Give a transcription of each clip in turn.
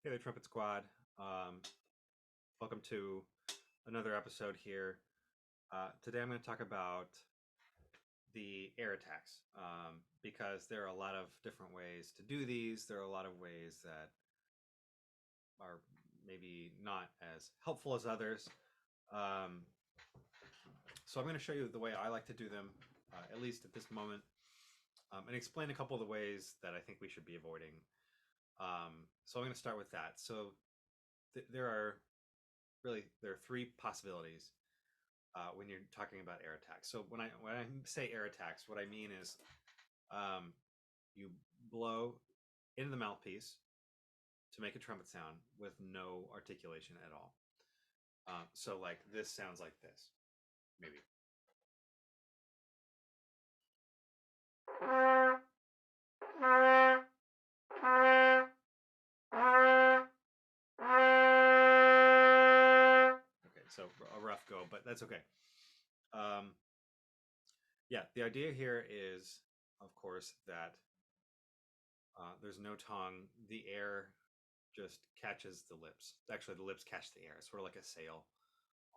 Hey there, Trumpet Squad. Um, Welcome to another episode here. Today I'm going to talk about the air attacks because there are a lot of different ways to do these. There are a lot of ways that are maybe not as helpful as others. Um, so I'm going to show you the way I like to do them, at least at this moment, and explain a couple of the ways that I think we should be avoiding. So I'm going to start with that. So there are three possibilities when you're talking about air attacks. So when I say air attacks, what I mean is um, you blow into the mouthpiece to make a trumpet sound with no articulation at all. So like this sounds like this, maybe. Okay, so a rough go, but that's okay. Um, yeah, the idea here is, of course, that there's no tongue. The air just catches the lips. Actually, the lips catch the air. It's sort of like a sail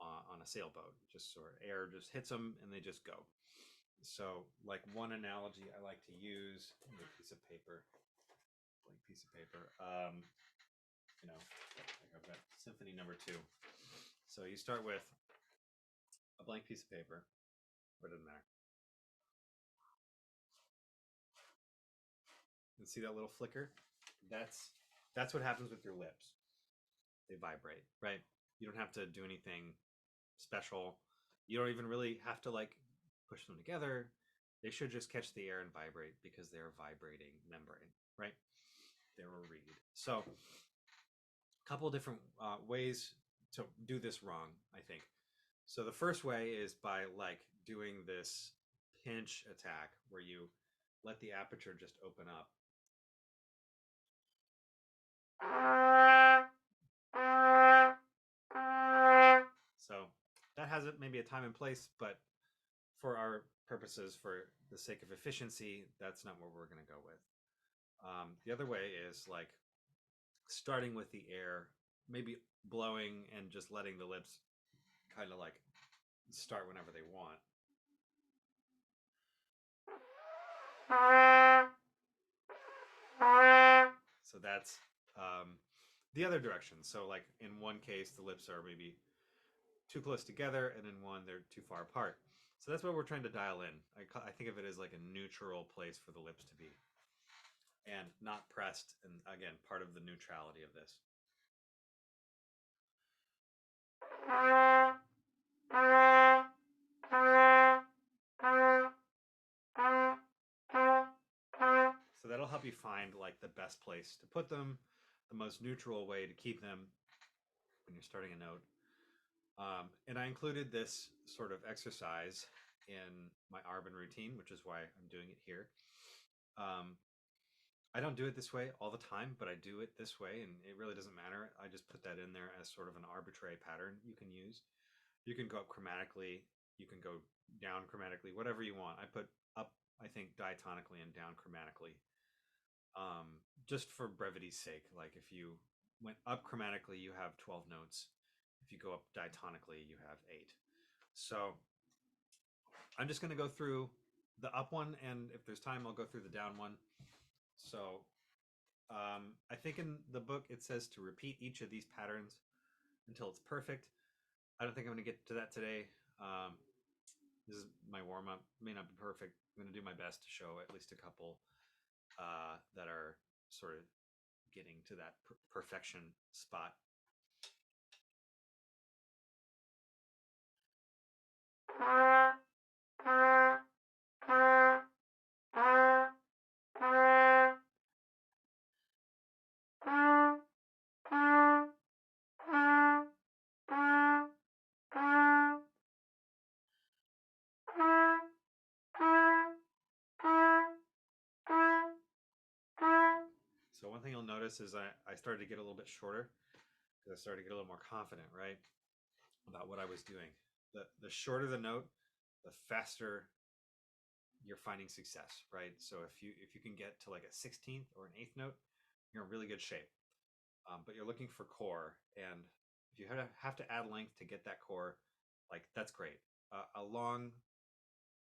on a sailboat. Just sort of air just hits them and they just go. So, like one analogy I like to use, a piece of paper, blank piece of paper. Like I've got Symphony Number Two. So you start with a blank piece of paper, put it in there, and see that little flicker. That's that's what happens with your lips. They vibrate, right? You don't have to do anything special. You don't even really have to like push them together. They should just catch the air and vibrate because they're a vibrating membrane, right? They're a reed. So, a couple of different ways to do this wrong, I think. So, the first way is by like doing this pinch attack where you let the aperture just open up. So, that has it maybe a time and place, but for our purposes, for the sake of efficiency, that's not what we're going to go with. The other way is like starting with the air, maybe blowing and just letting the lips kind of like start whenever they want. So that's the other direction. So, like in one case, the lips are maybe too close together, and in one, they're too far apart. So that's what we're trying to dial in. I think of it as like a neutral place for the lips to be and not pressed. And again, part of the neutrality of this. So that'll help you find like the best place to put them, the most neutral way to keep them when you're starting a note. And I included this sort of exercise in my Arbin routine, which is why I'm doing it here. Um, I don't do it this way all the time, but I do it this way, and it really doesn't matter. I just put that in there as sort of an arbitrary pattern you can use. You can go up chromatically, you can go down chromatically, whatever you want. I put up, I think, diatonically and down chromatically, just for brevity's sake. Like if you went up chromatically, you have 12 notes. If you go up diatonically, you have 8. So I'm just going to go through the up one, and if there's time, I'll go through the down one. So I think in the book it says to repeat each of these patterns until it's perfect. I don't think I'm going to get to that today. This is my warm up. May not be perfect. I'm going to do my best to show at least a couple that are sort of getting to that perfection spot. So one thing you'll notice is I started to get a little bit shorter because I started to get a little more confident, right, about what I was doing. The shorter the note, the faster you're finding success, right? So if you can get to like a 16th or an eighth note, you're in really good shape. but you're looking for core. And if you have to add length to get that core, like that's great. A long,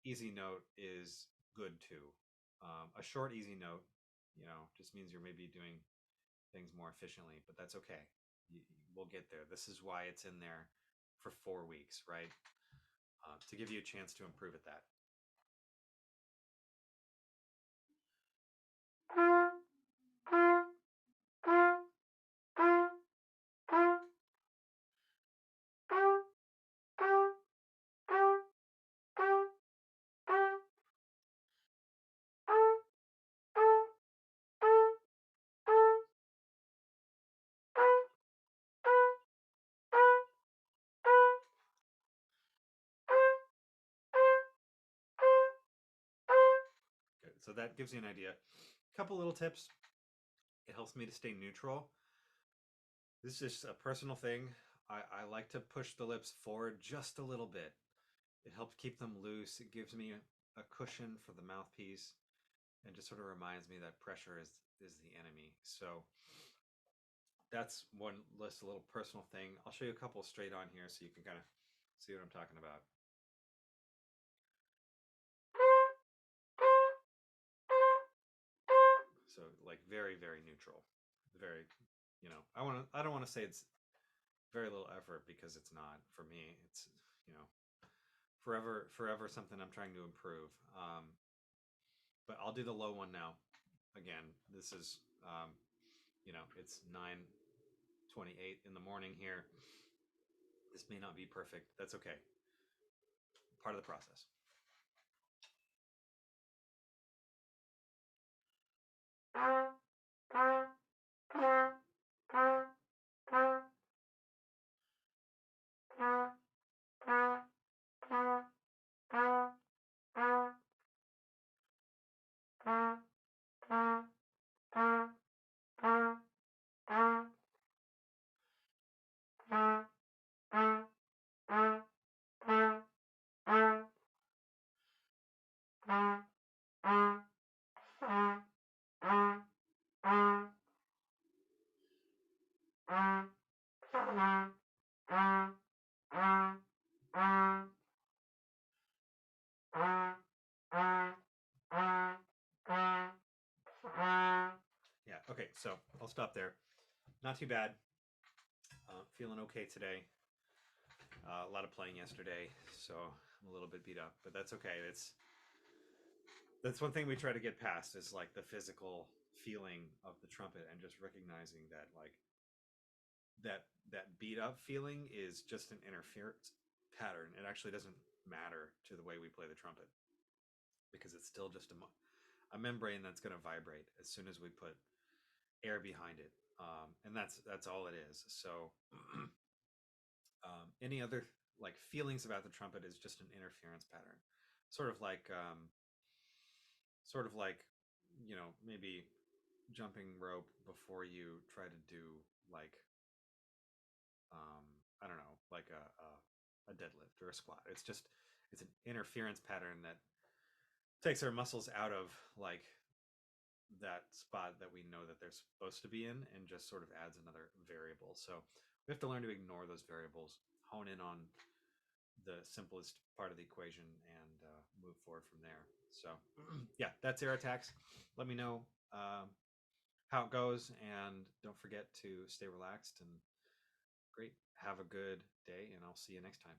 easy note is good too. A short, easy note, just means you're maybe doing things more efficiently, but that's okay. We'll get there. This is why it's in there for 4 weeks, right? To give you a chance to improve at that. Good. So that gives you an idea. A couple little tips. It helps me to stay neutral. This is just a personal thing. I like to push the lips forward just a little bit. It helps keep them loose. It gives me a cushion for the mouthpiece and just sort of reminds me that pressure is the enemy. So that's one list, a little personal thing. I'll show you a couple straight on here so you can kind of see what I'm talking about. So like very, very neutral. Very, I don't want to say it's very little effort because it's not for me. It's, you know, forever something I'm trying to improve. But I'll do the low one now. Again, this is, it's 9:28 in the morning here. This may not be perfect. That's okay. Part of the process. Yeah, okay, so I'll stop there. Not too bad. Feeling okay today. A lot of playing yesterday, so I'm a little bit beat up, but that's okay. That's one thing we try to get past is like the physical feeling of the trumpet and just recognizing that like that beat up feeling is just an interference pattern. It actually doesn't matter to the way we play the trumpet because it's still just a membrane that's going to vibrate as soon as we put air behind it, and that's all it is. So any other like feelings about the trumpet is just an interference pattern, sort of like maybe jumping rope before you try to do like um, I don't know, like a deadlift or a squat. It's an interference pattern that takes our muscles out of like that spot that we know that they're supposed to be in and just sort of adds another variable. So we have to learn to ignore those variables, hone in on the simplest part of the equation, and move forward from there. So yeah, that's air attacks. Let me know how it goes, and don't forget to stay relaxed and great. Have a good day, and I'll see you next time.